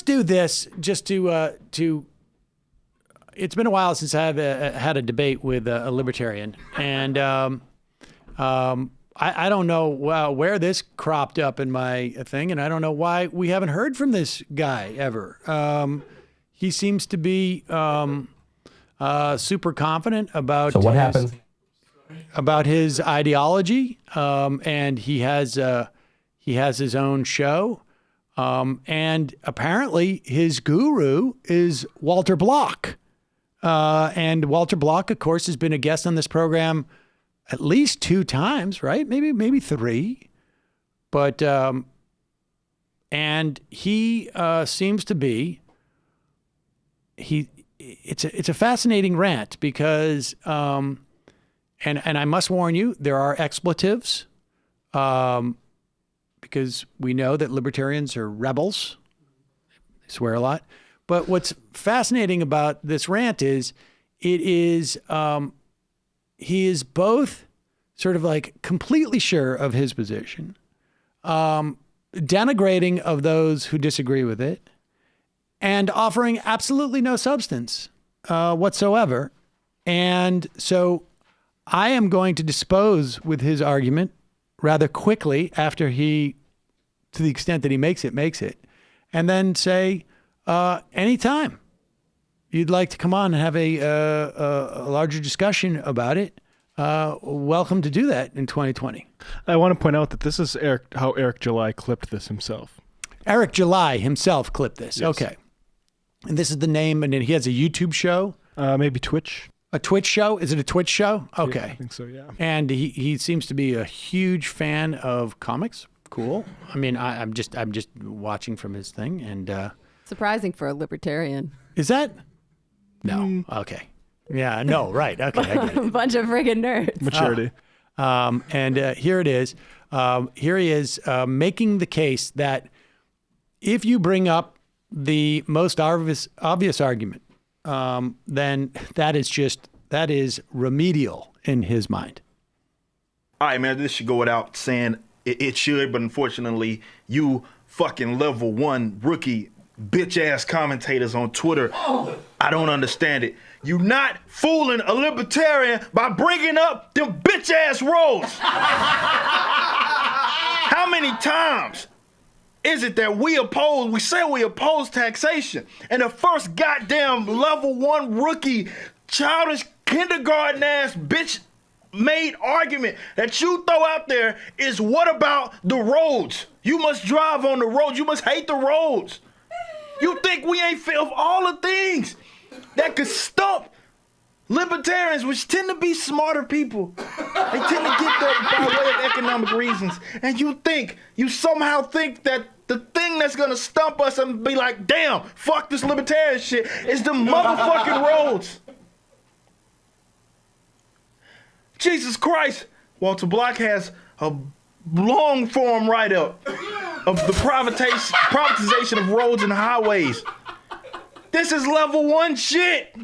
let's do this just to. It's been a while since I've had a debate with a libertarian, and I don't know where this cropped up in my thing, and I don't know why we haven't heard from this guy ever. He seems to be super confident about. So what happens? About his ideology, and he has his own show, and apparently his guru is Walter Block, and Walter Block, of course, has been a guest on this program at least 2 times, right? Maybe 3, but and he seems to be It's a fascinating rant because. And I must warn you, there are expletives, because we know that libertarians are rebels. They swear a lot. But what's fascinating about this rant is, he is both sort of like completely sure of his position, denigrating of those who disagree with it, and offering absolutely no substance whatsoever. And so I am going to dispose with his argument rather quickly after to the extent that he makes it, and then say, anytime you'd like to come on and have a larger discussion about it, welcome to do that in 2020. I want to point out that this is how Eric July clipped this himself. Eric July himself clipped this. Yes. Okay. And this is the name, and then he has a YouTube show. Maybe Twitch. A Twitch show? Is it a Twitch show? Okay. Yeah, I think so, yeah. And he seems to be a huge fan of comics. Cool. I mean, I'm just watching from his thing, and surprising for a libertarian. Is that? No. Okay. Yeah. No. Right. Okay. I get it. A bunch of friggin' nerds. Maturity. And here it is. Here he is making the case that if you bring up the most obvious argument, then that is remedial in his mind. All right, man, this should go without saying. It should, but unfortunately, you fucking level 1 rookie bitch-ass commentators on Twitter, I don't understand it. You not fooling a libertarian by bringing up them bitch-ass roads. How many times is it that we say we oppose taxation, and the first goddamn level 1 rookie, childish, kindergarten-ass bitch made argument that you throw out there is, what about the roads? You must drive on the roads. You must hate the roads. You think we ain't feel of all the things that could stump libertarians, which tend to be smarter people. They tend to get there by way of economic reasons. And you somehow think that the thing that's gonna stump us and be like, damn, fuck this libertarian shit, is the motherfucking roads. Jesus Christ, Walter Block has a long form write-up of the privatization of roads and highways. This is level 1 shit.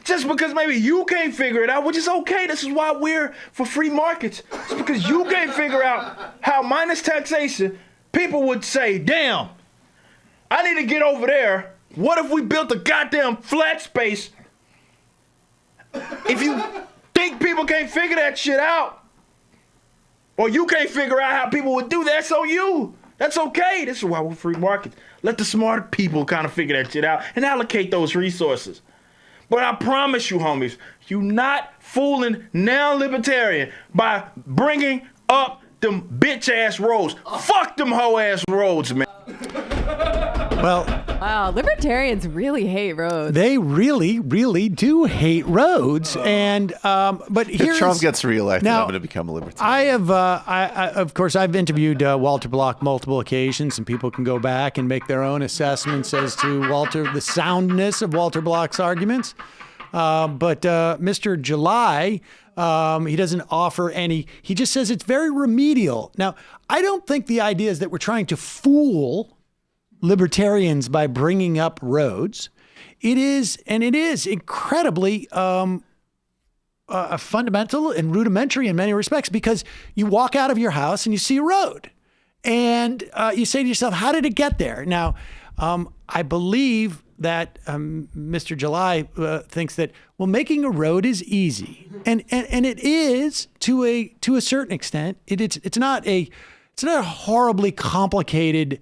Just because maybe you can't figure it out, which is okay. This is why we're for free markets. Just because you can't figure out how minus taxation, people would say, damn, I need to get over there. What if we built a goddamn flat space? If you think people can't figure that shit out, or you can't figure out how people would do that, so that's okay. This is why we're free markets. Let the smart people kind of figure that shit out and allocate those resources. But I promise you, homies, you not fooling now libertarian by bringing up them bitch-ass roads. Fuck them hoe-ass roads, man. Well, wow, libertarians really hate roads. They really, really do hate roads. And but if Trump gets reelected, now, I'm going to become a libertarian. Of course, I've interviewed Walter Block multiple occasions, and people can go back and make their own assessments as to the soundness of Walter Block's arguments. But Mr. July, he doesn't offer any. He just says it's very remedial. Now, I don't think the idea is that we're trying to fool libertarians by bringing up roads. It is incredibly fundamental and rudimentary in many respects, because you walk out of your house and you see a road, And you say to yourself, how did it get there? Now, I believe that Mr. July thinks that, well, making a road is easy. And it is to a certain extent. It's not a horribly complicated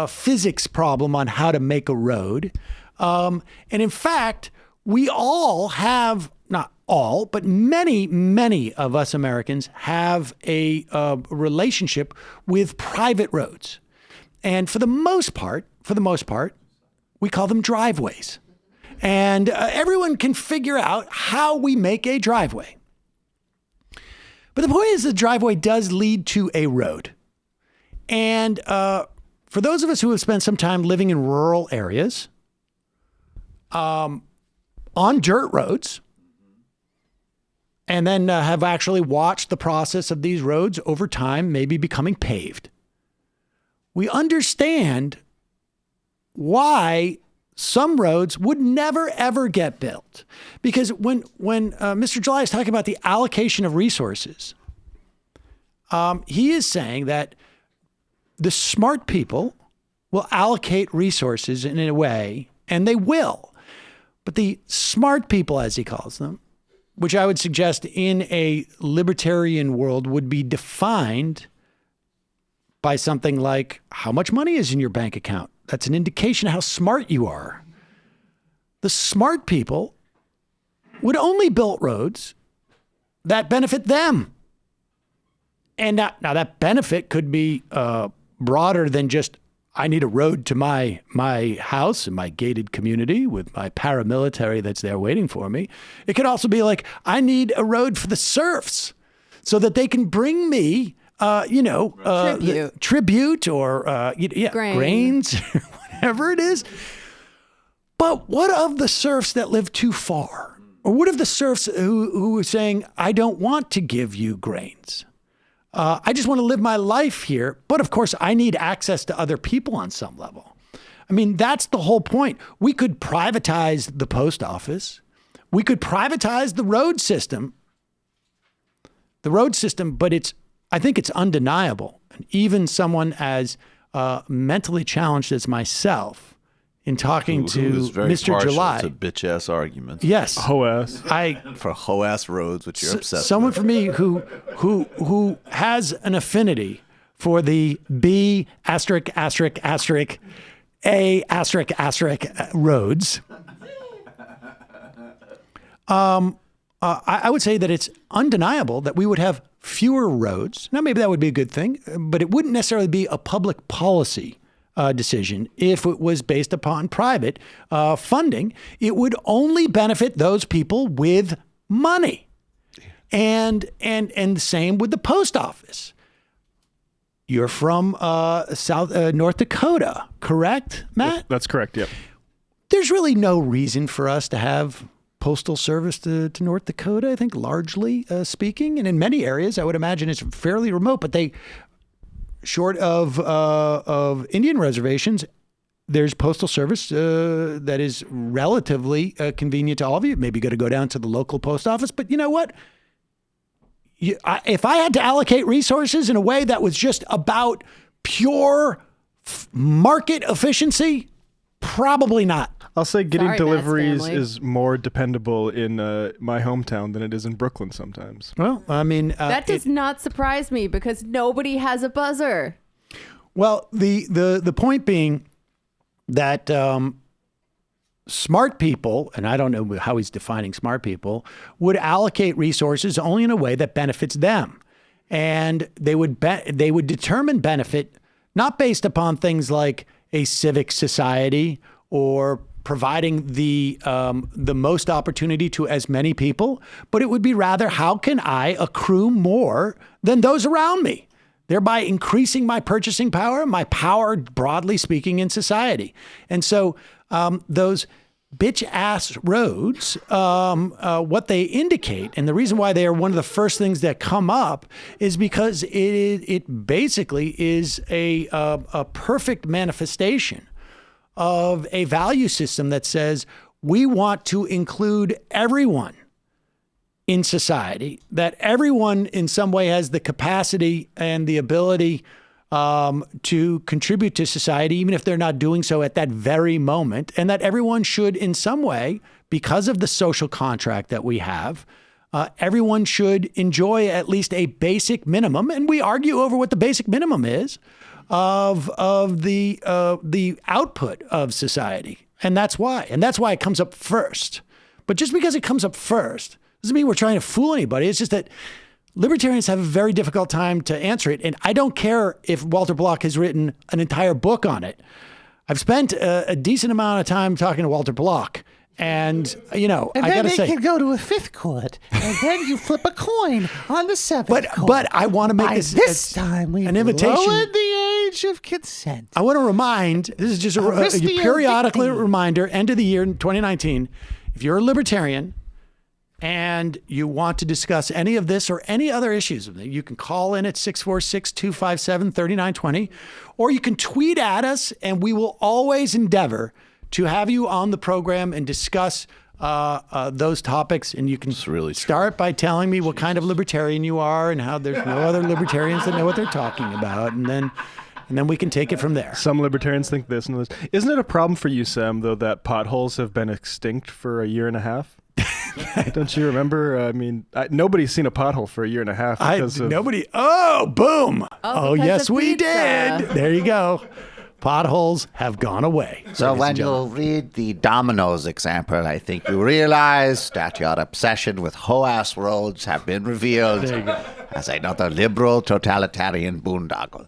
physics problem on how to make a road. And in fact, we all have, not all, but many of us Americans have a relationship with private roads. And for the most part, we call them driveways. And everyone can figure out how we make a driveway. But the point is, the driveway does lead to a road. And for those of us who have spent some time living in rural areas, on dirt roads, and then have actually watched the process of these roads over time maybe becoming paved, we understand why some roads would never, ever get built. Because when Mr. July is talking about the allocation of resources, he is saying that the smart people will allocate resources in a way, and they will. But the smart people, as he calls them, which I would suggest in a libertarian world would be defined by something like how much money is in your bank account. That's an indication of how smart you are. The smart people would only build roads that benefit them. And now that benefit could be broader than just, I need a road to my house and my gated community with my paramilitary that's there waiting for me. It could also be like, I need a road for the serfs so that they can bring me, tribute or grains, whatever it is. But what of the serfs that live too far? Or what of the serfs who are saying, I don't want to give you grains? I just want to live my life here. But of course, I need access to other people on some level. I mean, that's the whole point. We could privatize the post office. We could privatize the road system. But I think it's undeniable. And even someone as mentally challenged as myself, in talking to Mr. July, to bitch ass arguments. Yes, Ho-ass. For hoe-ass roads, which you're obsessed someone with. for me who has an affinity for the B asterisk asterisk asterisk A asterisk asterisk roads. I would say that it's undeniable that we would have fewer roads. Now, maybe that would be a good thing, but it wouldn't necessarily be a public policy decision if it was based upon private funding. It would only benefit those people with money. And the same with the post office. You're from North Dakota, correct, Matt? That's correct, yep. There's really no reason for us to have postal service to North Dakota, I think, largely speaking. And in many areas, I would imagine it's fairly remote, but short of Indian reservations, there's postal service that is relatively convenient to all of you. Maybe you got to go down to the local post office. But you know what? If I had to allocate resources in a way that was just about pure market efficiency, probably not. I'll say getting Sorry, deliveries Matt's family. is more dependable in my hometown than it is in Brooklyn sometimes. Well, I mean, That does not surprise me because nobody has a buzzer. well, the point being that smart people, and I don't know how he's defining smart people, would allocate resources only in a way that benefits them, and they would determine benefit not based upon things like a civic society or providing the most opportunity to as many people, but it would be rather, how can I accrue more than those around me, thereby increasing my purchasing power, my power broadly speaking in society. And so those bitch ass roads, what they indicate, and the reason why they are one of the first things that come up is because it basically is a perfect manifestation of a value system that says we want to include everyone in society, that everyone in some way has the capacity and the ability to contribute to society, even if they're not doing so at that very moment, and that everyone should, in some way, because of the social contract that we have, everyone should enjoy at least a basic minimum, and we argue over what the basic minimum is of the output of society, and that's why it comes up first. But just because it comes up first doesn't mean we're trying to fool anybody. It's just that libertarians have a very difficult time to answer it. And I don't care if Walter Block has written an entire book on it. I've spent a decent amount of time talking to Walter Block. And, I got to say. And then they can go to a fifth court. And then you flip a coin on the seventh court. But I want to make By this time, we've an invitation. lowered the age of consent. I want to remind, this is just a periodical reminder, end of the year in 2019, if you're a libertarian and you want to discuss any of this or any other issues, you can call in at 646-257-3920, or you can tweet at us, and we will always endeavor to have you on the program and discuss those topics. And you can start by telling me what kind of libertarian you are and how there's no other libertarians that know what they're talking about. And then we can take it from there. Some libertarians think this and this. Isn't it a problem for you, Sam, though, that potholes have been extinct for a year and a half? Don't you remember? I mean, nobody's seen a pothole for a year and a half. Nobody. Oh, boom. Oh yes, we did. There you go. Potholes have gone away. So when you read the Domino's example, I think you realize that your obsession with hoe-ass roads have been revealed as another liberal totalitarian boondoggle.